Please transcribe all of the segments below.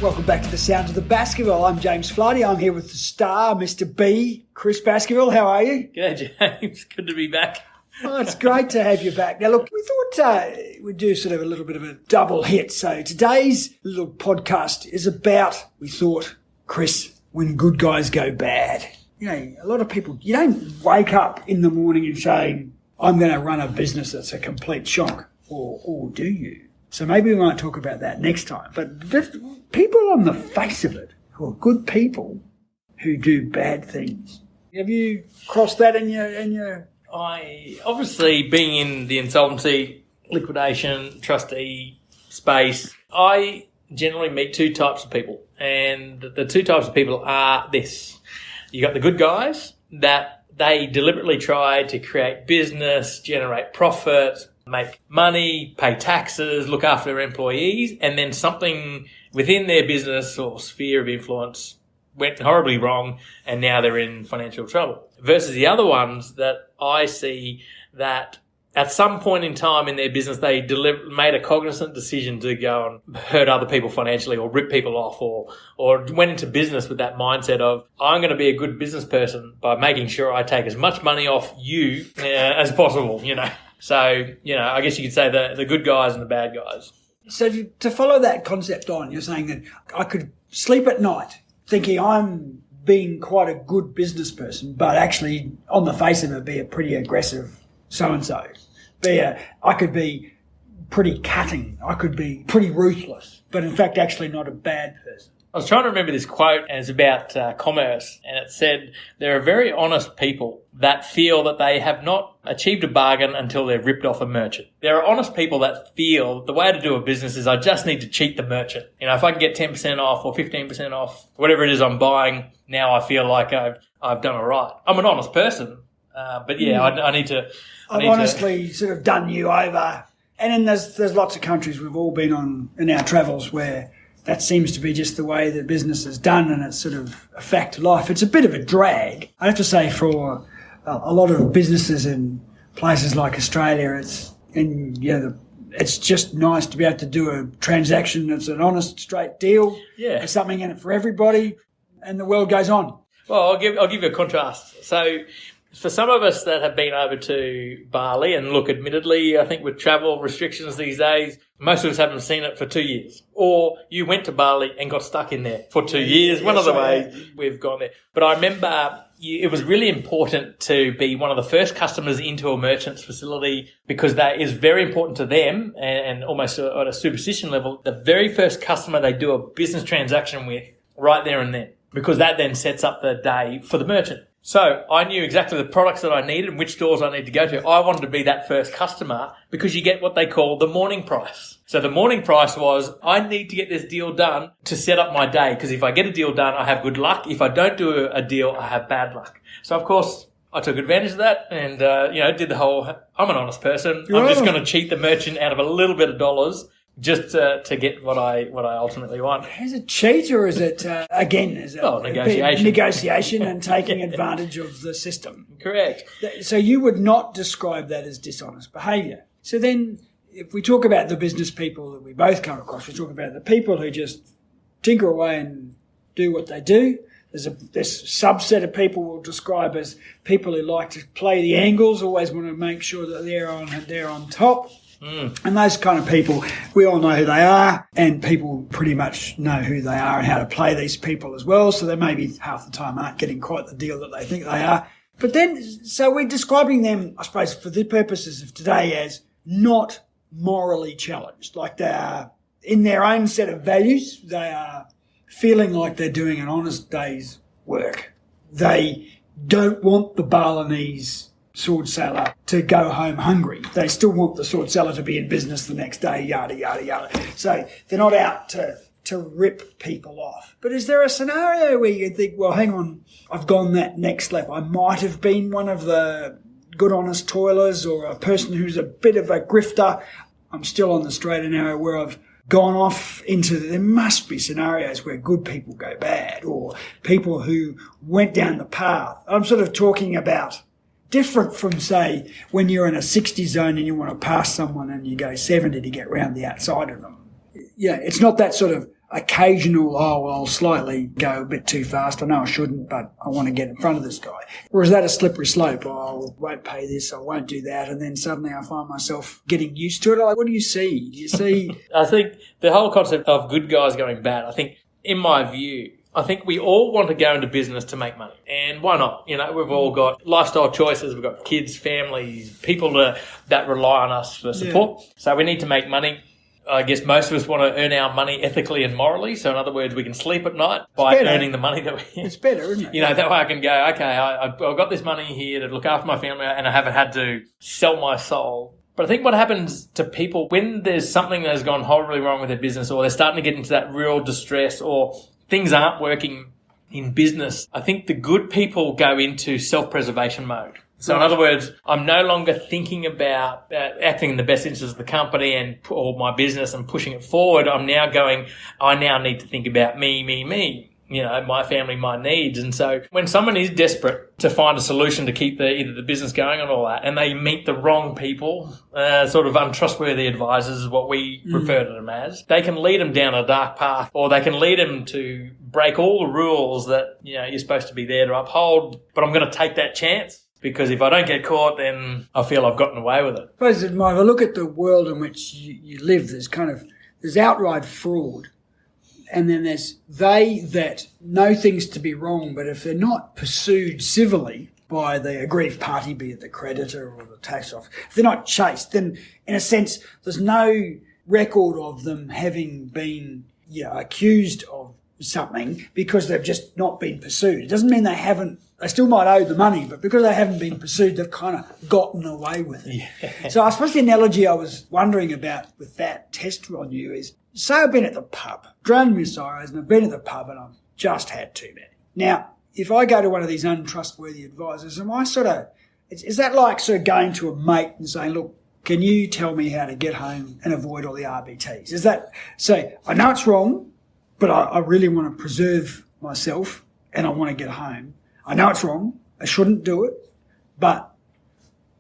Welcome back to the Sounds of the Baskerville. I'm James Flighty. I'm here with the star, Mr. B, Chris Baskerville. How are you? Good, James. Good to be back. Oh, it's great to have you back. Now, look, we thought we'd do sort of a little bit of a double hit. So today's little podcast is about, we thought, Chris, when good guys go bad. You know, a lot of people, you don't wake up in the morning and say, I'm going to run a business that's a complete shock. Or do you? So maybe we might talk about that next time. But just people on the face of it who are good people who do bad things. Have you crossed that in your... I, obviously, being in the insolvency, liquidation, trustee space, I generally meet two types of people. And the two types of people are this. You got the good guys that they deliberately try to create business, generate profit, make money, pay taxes, look after their employees, and then something within their business or sphere of influence went horribly wrong and now they're in financial trouble. Versus the other ones that I see that at some point in time in their business they made a cognizant decision to go and hurt other people financially or rip people off or went into business with that mindset of, I'm going to be a good business person by making sure I take as much money off you as possible, you know. So, you know, I guess you could say the good guys and the bad guys. So to follow that concept on, you're saying that I could sleep at night thinking I'm being quite a good business person, but actually on the face of it be a pretty aggressive so-and-so. I could be pretty cutting. I could be pretty ruthless, but in fact actually not a bad person. I was trying to remember this quote, and it's about commerce, and it said, there are very honest people that feel that they have not achieved a bargain until they're ripped off a merchant. There are honest people that feel the way to do a business is I just need to cheat the merchant. You know, if I can get 10% off or 15% off, whatever it is I'm buying, now I feel like I've done all right. I'm an honest person, but yeah, I need to... I've honestly sort of done you over. And then there's lots of countries we've all been on in our travels where that seems to be just the way that business is done and it's sort of a fact of life. It's a bit of a drag. I have to say for a lot of businesses in places like Australia, it's just nice to be able to do a transaction that's an honest, straight deal. Yeah. There's something in it for everybody and the world goes on. Well, I'll give you a contrast. So for some of us that have been over to Bali, and look, admittedly, I think with travel restrictions these days, most of us haven't seen it for 2 years. Or you went to Bali and got stuck in there for 2 years. One of the ways we've gone there. But I remember it was really important to be one of the first customers into a merchant's facility because that is very important to them and almost at a superstition level, the very first customer they do a business transaction with right there and then, because that then sets up the day for the merchant. So I knew exactly the products that I needed and which stores I need to go to. I wanted to be that first customer because you get what they call the morning price. So the morning price was, I need to get this deal done to set up my day, because if I get a deal done, I have good luck. If I don't do a deal, I have bad luck. So of course, I took advantage of that and, did the whole, I'm an honest person. I'm just going to cheat the merchant out of a little bit of dollars just to get what I ultimately want. Is it cheat or is it, negotiation and taking advantage of the system? Correct. So you would not describe that as dishonest behaviour. So then if we talk about the business people that we both come across, we talk about the people who just tinker away and do what they do. There's this subset of people we'll describe as people who like to play the angles, always want to make sure that they're on top. And those kind of people, we all know who they are, and people pretty much know who they are and how to play these people as well. So they maybe half the time aren't getting quite the deal that they think they are. But then, so we're describing them, I suppose, for the purposes of today as not morally challenged. Like they are in their own set of values. They are feeling like they're doing an honest day's work. They don't want the Balinese sword seller to go home hungry. They still want the sword seller to be in business the next day, yada, yada, yada. So they're not out to rip people off. But is there a scenario where you think, well, hang on, I've gone that next level. I might have been one of the good, honest toilers or a person who's a bit of a grifter. I'm still on the straight and narrow where I've gone off into, there must be scenarios where good people go bad or people who went down the path. I'm sort of talking about different from, say, when you're in a 60 zone and you want to pass someone and you go 70 to get round the outside of them. Yeah, it's not that sort of, occasional, I'll slightly go a bit too fast. I know I shouldn't, but I want to get in front of this guy. Or is that a slippery slope? I won't pay this, I won't do that. And then suddenly I find myself getting used to it. Like, what do you see? Do you see? I think the whole concept of good guys going bad, I think, in my view, I think we all want to go into business to make money. And why not? You know, we've all got lifestyle choices. We've got kids, families, people that rely on us for support. Yeah. So we need to make money. I guess most of us want to earn our money ethically and morally. So in other words, we can sleep at night by earning the money that we... It's better, isn't it? You know, that way I can go, okay, I've got this money here to look after my family and I haven't had to sell my soul. But I think what happens to people when there's something that has gone horribly wrong with their business, or they're starting to get into that real distress, or things aren't working in business, I think the good people go into self-preservation mode. So in other words, I'm no longer thinking about acting in the best interest of the company or my business and pushing it forward. I'm now going, I now need to think about me, you know, my family, my needs. And so when someone is desperate to find a solution to keep either the business going and all that, and they meet the wrong people, sort of untrustworthy advisors is what we refer to them as, they can lead them down a dark path, or they can lead them to break all the rules that, you know, you're supposed to be there to uphold. But I'm going to take that chance, because if I don't get caught, then I feel I've gotten away with it. I suppose, if I look at the world in which you live, there's outright fraud. And then there's they that know things to be wrong, but if they're not pursued civilly by the aggrieved party, be it the creditor or the tax office, if they're not chased, then in a sense, there's no record of them having been accused of something because they've just not been pursued. It doesn't mean they still might owe the money, but because they haven't been pursued, they've kind of gotten away with it. Yeah. So I suppose the analogy I was wondering about with that test on you is, say I've been at the pub, drowned my sorrows, and I've been at the pub and I've just had too many. Now, if I go to one of these untrustworthy advisors, is that like sort of going to a mate and saying, look, can you tell me how to get home and avoid all the RBTs? Is that, say, I know it's wrong, but I really want to preserve myself and I want to get home. I know it's wrong. I shouldn't do it. But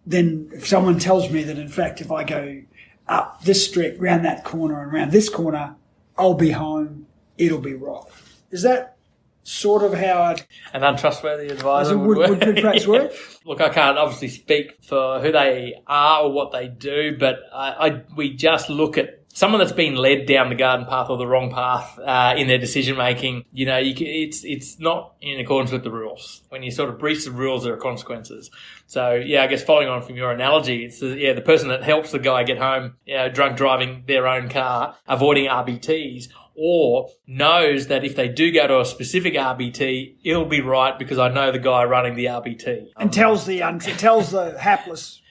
then if someone tells me that, in fact, if I go up this street, round that corner and round this corner, I'll be home, it'll be right. Is that sort of how an untrustworthy advisor would perhaps work? Look, I can't obviously speak for who they are or what they do, but we just look at someone that's been led down the garden path or the wrong path in their decision making. You know, it's not in accordance with the rules. When you sort of breach the rules, there are consequences. So yeah, I guess following on from your analogy, it's the person that helps the guy get home, drunk driving their own car, avoiding RBTs, or knows that if they do go to a specific RBT, it'll be right because I know the guy running the RBT. And tells the hapless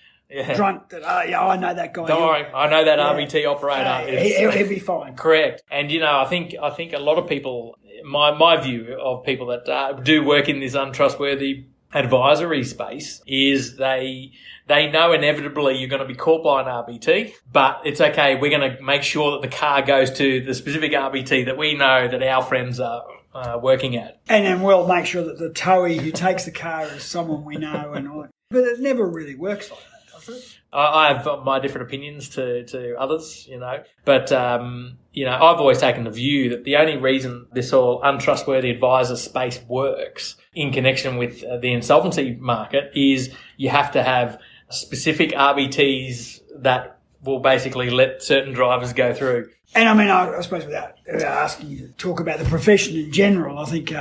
drunk that, I know that guy. Don't worry, I know that RBT operator. He'll be fine. Correct. And, I think a lot of people, my view of people that do work in this untrustworthy advisory space is they know inevitably you're going to be caught by an RBT, but it's okay. We're going to make sure that the car goes to the specific RBT that we know that our friends are working at. And then we'll make sure that the towee who takes the car is someone we know and all. But it never really works like that, does it? I have my different opinions to others, but, I've always taken the view that the only reason this whole untrustworthy advisor space works in connection with the insolvency market is you have to have specific RBTs that will basically let certain drivers go through. And I suppose without asking you to talk about the profession in general, I think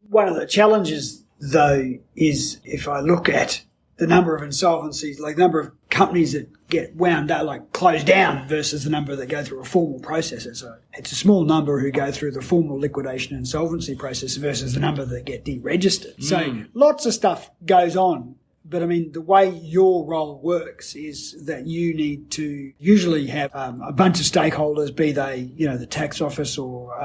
one of the challenges, though, is if I look at the number of insolvencies, like the number of companies that get wound up, like closed down versus the number that go through a formal process. So it's a small number who go through the formal liquidation and insolvency process versus the number that get deregistered. So lots of stuff goes on. But the way your role works is that you need to usually have a bunch of stakeholders, be they, the tax office or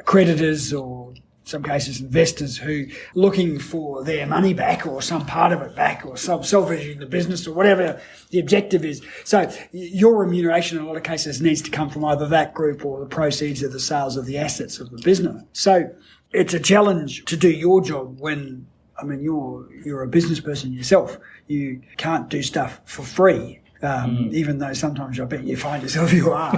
creditors or some cases investors who looking for their money back or some part of it back or salvaging the business or whatever the objective is. So your remuneration in a lot of cases needs to come from either that group or the proceeds of the sales of the assets of the business. So it's a challenge to do your job when, you're a business person yourself. You can't do stuff for free. even though sometimes I bet you find yourself you are.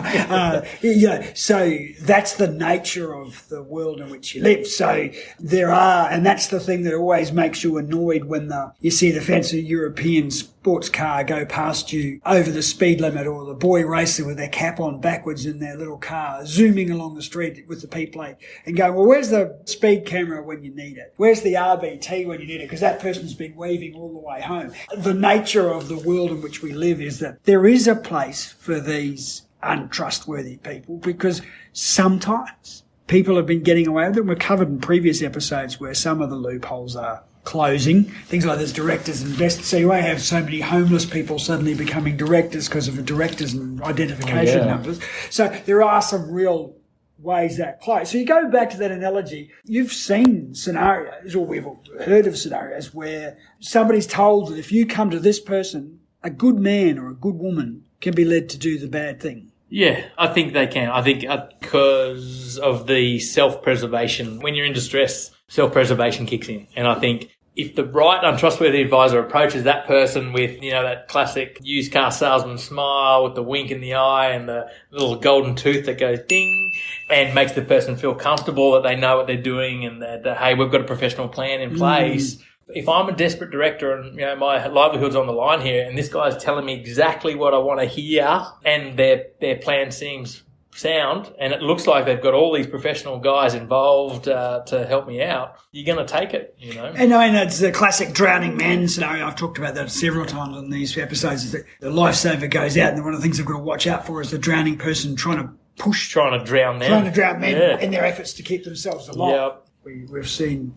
So that's the nature of the world in which you live. So and that's the thing that always makes you annoyed when you see the fancy European sports car go past you over the speed limit, or the boy racer with their cap on backwards in their little car zooming along the street with the P plate and going, well, where's the speed camera when you need it? Where's the RBT when you need it? Because that person's been weaving all the way home. The nature of the world in which we live is that there is a place for these untrustworthy people, because sometimes people have been getting away with it. We've covered in previous episodes where some of the loopholes are closing. Things like there's directors and investors. So you won't have so many homeless people suddenly becoming directors because of the directors and identification numbers. So there are some real ways that close. So you go back to that analogy. You've seen scenarios, or we've heard of scenarios, where somebody's told that if you come to this person, a good man or a good woman can be led to do the bad thing. Yeah, I think they can. I think because of the self-preservation, when you're in distress, self-preservation kicks in. And I think if the right untrustworthy advisor approaches that person with, that classic used car salesman smile with the wink in the eye and the little golden tooth that goes ding, and makes the person feel comfortable that they know what they're doing and that, hey, we've got a professional plan in place. If I'm a desperate director and, my livelihood's on the line here, and this guy's telling me exactly what I want to hear, and their plan seems sound, and it looks like they've got all these professional guys involved to help me out, you're going to take it, And I mean, it's the classic drowning man scenario. I've talked about that several times on these episodes, is that the lifesaver goes out, and one of the things they've got to watch out for is the drowning person trying to drown men in their efforts to keep themselves alive. Yep. We've seen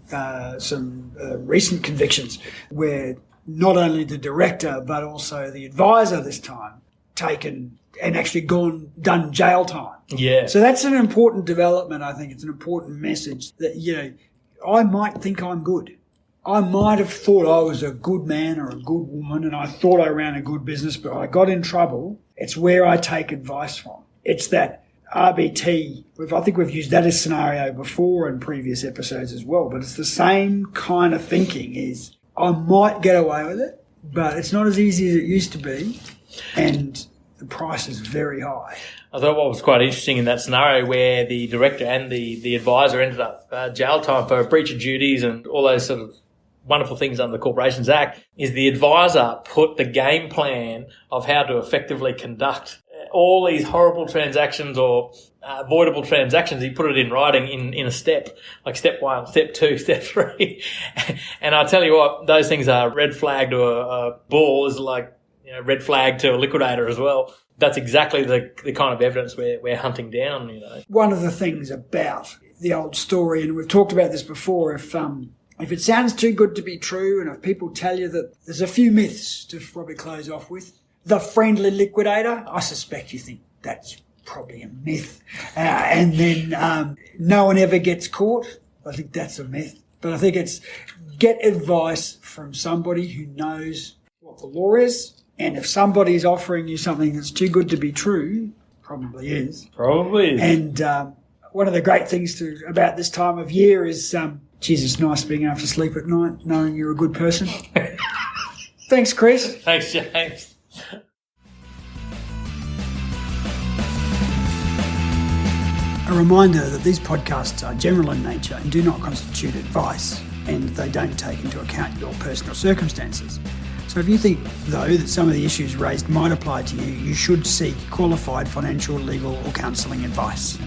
some recent convictions where not only the director but also the advisor this time taken and actually done jail time. Yeah. So that's an important development. I think it's an important message that, I might think I'm good. I might have thought I was a good man or a good woman, and I thought I ran a good business, but I got in trouble. It's where I take advice from. It's that RBT. I think we've used that as scenario before in previous episodes as well, but it's the same kind of thinking. Is I might get away with it, but it's not as easy as it used to be, and the price is very high. I thought what was quite interesting in that scenario where the director and the advisor ended up jail time for breach of duties and all those sort of wonderful things under the Corporations Act, is the advisor put the game plan of how to effectively conduct all these horrible transactions or avoidable transactions. He put it in writing in a step, like step 1, step 2, step 3. And I tell you what, those things are red flag to a bull is like red flag to a liquidator as well. That's exactly the kind of evidence we're hunting down. One of the things about the old story, and we've talked about this before, if it sounds too good to be true, and if people tell you that there's a few myths to probably close off with. The friendly liquidator, I suspect you think that's probably a myth. And then no one ever gets caught. I think that's a myth. But I think it's get advice from somebody who knows what the law is. And if somebody's offering you something that's too good to be true, probably is. And one of the great things about this time of year is, it's nice being able to sleep at night knowing you're a good person. Thanks, Chris. Thanks, James. A reminder that these podcasts are general in nature and do not constitute advice, and they don't take into account your personal circumstances. So if you think, though, that some of the issues raised might apply to you, you should seek qualified financial, legal or counselling advice.